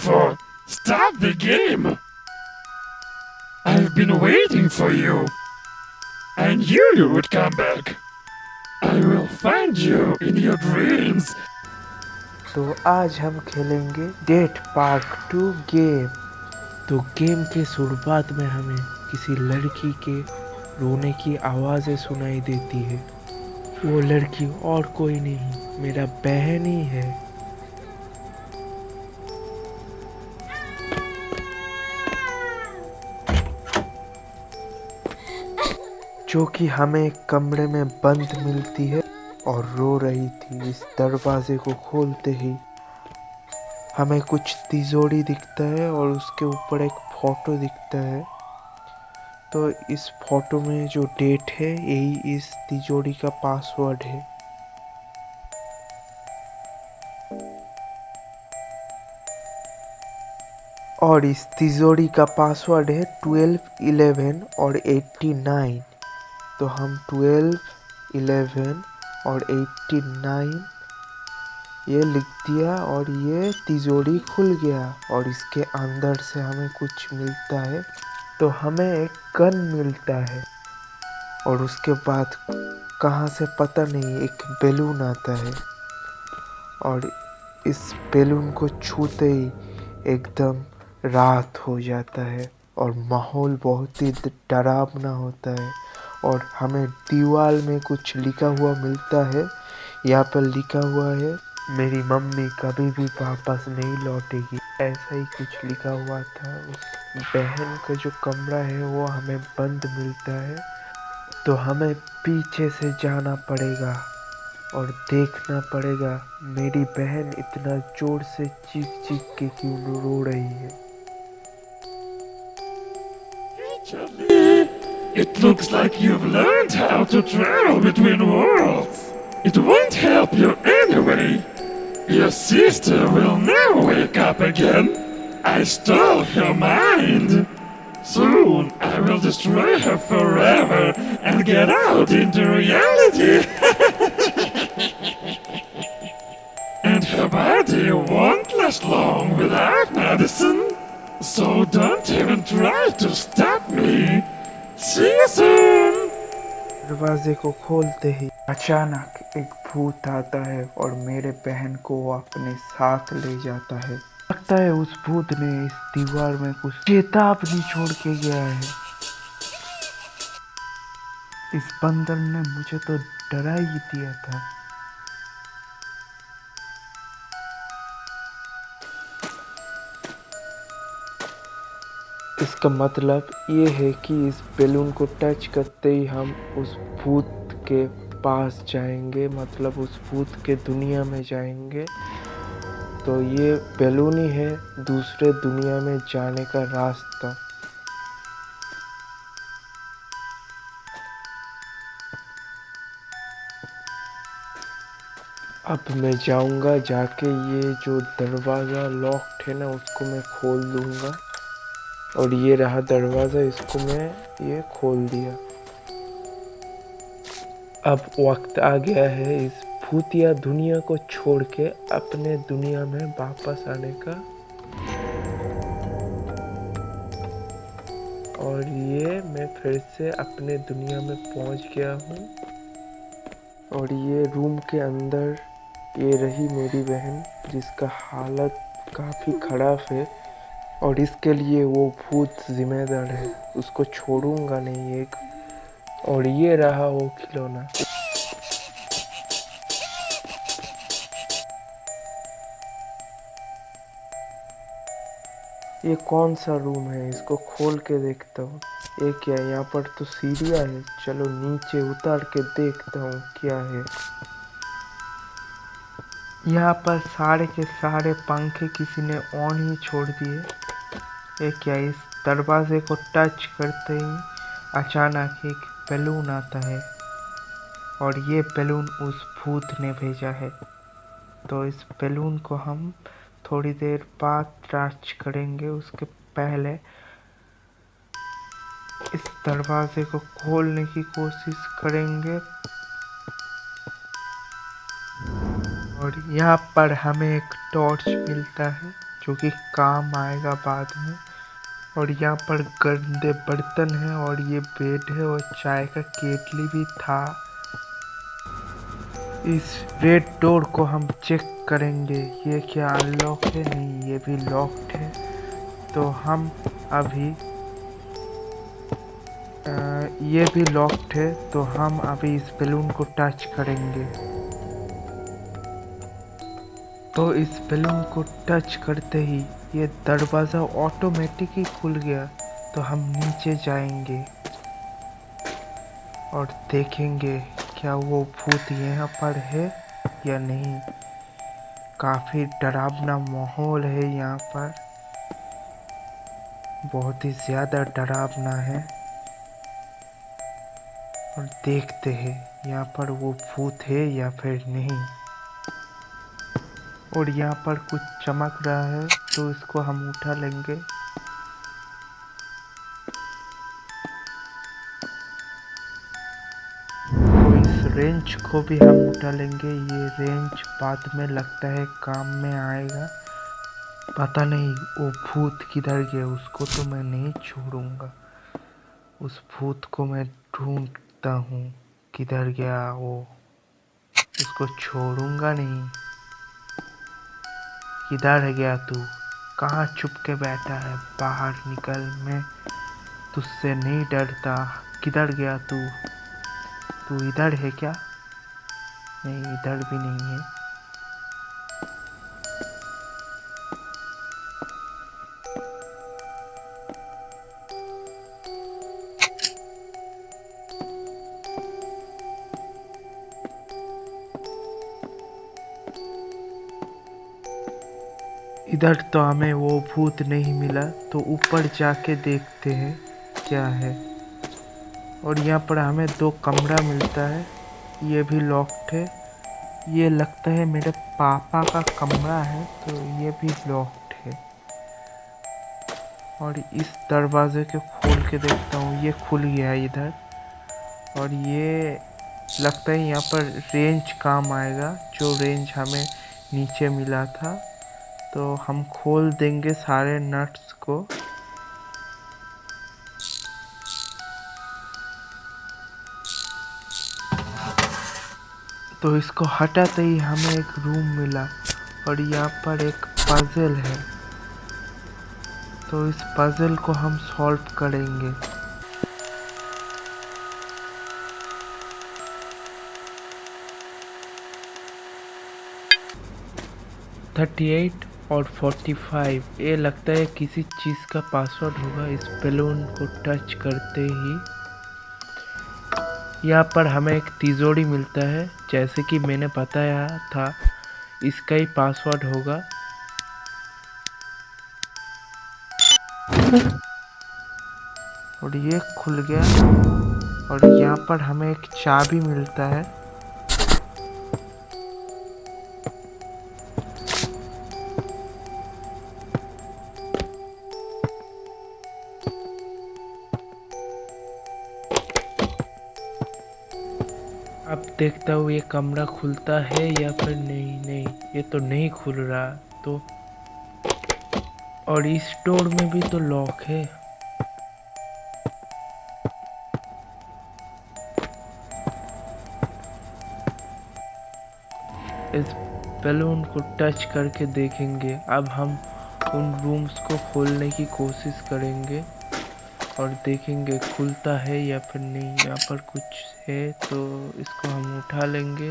for? Start the game! I've been waiting for you. I knew you would come back. I will find you in your dreams. तो आज हम खेलेंगे date part 2 game. तो game के शुरुआत में हमें किसी लड़की के रोने की आवाज़ें सुनाई देती है। वो लड़की और कोई नहीं, मेरा बहन ही है। जो कि हमें एक कमरे में बंद मिलती है और रो रही थी। इस दरवाजे को खोलते ही हमें कुछ तिजोरी दिखता है और उसके ऊपर एक फोटो दिखता है। तो इस फोटो में जो डेट है यही इस तिजोरी का पासवर्ड है। और इस तिजोरी का पासवर्ड है 12, 11 और 89। तो हम 12, 11 और 89 ये लिख दिया और ये तिजोरी खुल गया। और इसके अंदर से हमें कुछ मिलता है। तो हमें एक गन मिलता है और उसके बाद कहाँ से पता नहीं एक बैलून आता है। और इस बैलून को छूते ही एकदम रात हो जाता है और माहौल बहुत ही डरावना होता है। और हमें दीवार में कुछ लिखा हुआ मिलता है। यहाँ पर लिखा हुआ है, मेरी मम्मी कभी भी वापस नहीं लौटेगी। ऐसा ही कुछ लिखा हुआ था। उस बहन का जो कमरा है वो हमें बंद मिलता है। तो हमें पीछे से जाना पड़ेगा और देखना पड़ेगा मेरी बहन इतना जोर से चीख चीख के क्यों रो रही है। It looks like you've learned how to travel between worlds. It won't help you anyway. Your sister will never wake up again. I stole her mind. Soon I will destroy her forever and get out into reality. And her body won't last long without medicine. So don't even try to stop me. See you soon. दरवाजे को खोलते ही अचानक एक भूत आता है और मेरे बहन को अपने साथ ले जाता है। लगता है उस भूत ने इस दीवार में कुछ चेतावनी छोड़ के गया है। इस बंदर ने मुझे तो डरा ही दिया था। इसका मतलब ये है कि इस बैलून को टच करते ही हम उस भूत के पास जाएंगे, मतलब उस भूत के दुनिया में जाएंगे। तो ये बैलून ही है दूसरे दुनिया में जाने का रास्ता। अब मैं जाऊंगा, जाके ये जो दरवाज़ा लॉक्ड है ना उसको मैं खोल दूंगा। और ये रहा दरवाज़ा, इसको मैं ये खोल दिया। अब वक्त आ गया है इस भूतिया दुनिया को छोड़ के अपने दुनिया में वापस आने का। और ये मैं फिर से अपने दुनिया में पहुंच गया हूँ। और ये रूम के अंदर ये रही मेरी बहन, जिसका हालत काफ़ी ख़राब है। और इसके लिए वो भूत जिम्मेदार है, उसको छोड़ूंगा नहीं एक। और ये रहा वो खिलौना। ये कौन सा रूम है, इसको खोल के देखता हूँ। ये क्या है? यहाँ पर तो सीढ़ियाँ है। चलो नीचे उतार के देखता हूँ क्या है। यहाँ पर सारे के सारे पंखे किसी ने ऑन ही छोड़ दिए। ये क्या? इस दरवाजे को टच करते ही अचानक एक बैलून आता है और ये बैलून उस भूत ने भेजा है। तो इस बैलून को हम थोड़ी देर बाद टच करेंगे। उसके पहले इस दरवाजे को खोलने की कोशिश करेंगे। और यहाँ पर हमें एक टॉर्च मिलता है जो कि काम आएगा बाद में। और यहाँ पर गंदे बर्तन हैं और ये बेड है और चाय का केटली भी था। इस रेड डोर को हम चेक करेंगे, ये क्या अनलॉक है? नहीं, ये भी लॉक्ड है। तो हम अभी ये भी लॉक्ड है, तो हम अभी इस बैलून को टच करेंगे। तो इस बैलून को टच करते ही ये दरवाज़ा ऑटोमेटिक ही खुल गया। तो हम नीचे जाएंगे और देखेंगे क्या वो भूत यहाँ पर है या नहीं। काफ़ी डरावना माहौल है यहाँ पर, बहुत ही ज़्यादा डरावना है। और देखते हैं यहाँ पर वो भूत है या फिर नहीं। और यहाँ पर कुछ चमक रहा है, तो इसको हम उठा लेंगे। तो इस रेंच को भी हम उठा लेंगे। ये रेंच बाद में लगता है काम में आएगा। पता नहीं वो भूत किधर गया, उसको तो मैं नहीं छोड़ूंगा। उस भूत को मैं ढूंढता हूँ, किधर गया वो, उसको छोड़ूंगा नहीं। किधर गया तू? कहाँ छुप के बैठा है? बाहर निकल, मैं तुझसे नहीं डरता। किधर गया तू? तू इधर है क्या? नहीं, इधर भी नहीं है। इधर तो हमें वो भूत नहीं मिला, तो ऊपर जाके देखते हैं क्या है। और यहाँ पर हमें 2 कमरा मिलता है, ये भी लॉक्ड है। ये लगता है मेरे पापा का कमरा है, तो ये भी लॉक्ड है। और इस दरवाजे को खोल के देखता हूँ, ये खुल गया है इधर। और ये लगता है यहाँ पर रेंज काम आएगा, जो रेंज हमें नीचे मिला था। तो हम खोल देंगे सारे नट्स को। तो इसको हटाते ही हमें एक रूम मिला और यहाँ पर एक पजल है। तो इस पजल को हम सॉल्व करेंगे। $38 और 45, ये लगता है किसी चीज़ का पासवर्ड होगा। इस बैलून को टच करते ही यहाँ पर हमें एक तिजोरी मिलता है, जैसे कि मैंने बताया था, इसका ही पासवर्ड होगा। और ये खुल गया। और यहाँ पर हमें एक चाबी मिलता है। अब देखता हूँ ये कमरा खुलता है या फिर नहीं, ये तो नहीं खुल रहा। तो और इस डोर में भी तो लॉक है। इस बैलून को टच करके देखेंगे। अब हम उन रूम्स को खोलने की कोशिश करेंगे और देखेंगे खुलता है या फिर नहीं। यहाँ पर कुछ है, तो इसको हम उठा लेंगे।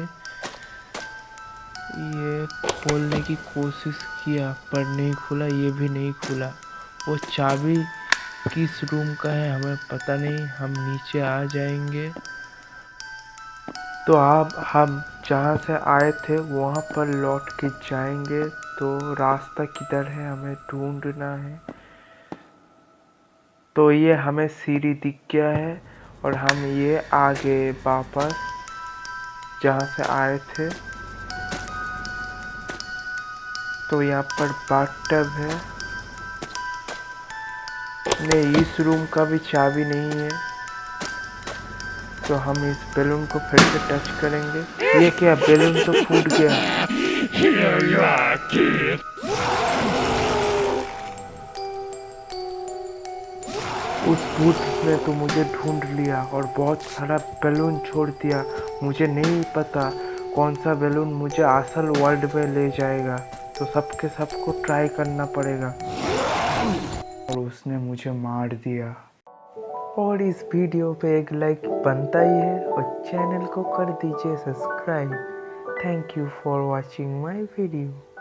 ये खोलने की कोशिश किया पर नहीं खुला, ये भी नहीं खुला। वो चाबी किस रूम का है हमें पता नहीं। हम नीचे आ जाएंगे। तो अब हम जहाँ से आए थे वहाँ पर लौट के जाएंगे। तो रास्ता किधर है हमें ढूंढना है। तो ये हमें सीढ़ी दिख गया है और हम ये आ गए वापस जहाँ से आए थे। तो यहाँ पर बाथटब है। नहीं, इस रूम का भी चाबी नहीं है। तो हम इस बैलून को फिर से टच करेंगे। ये क्या, बैलून तो फूट गया। Here you are, kid. उस भूत ने तो मुझे ढूंढ लिया और बहुत सारा बैलून छोड़ दिया। मुझे नहीं पता कौन सा बैलून मुझे असल वर्ल्ड में ले जाएगा, तो सबके सबको ट्राई करना पड़ेगा। और उसने मुझे मार दिया। और इस वीडियो पे एक लाइक बनता ही है और चैनल को कर दीजिए subscribe. Thank you for watching my video.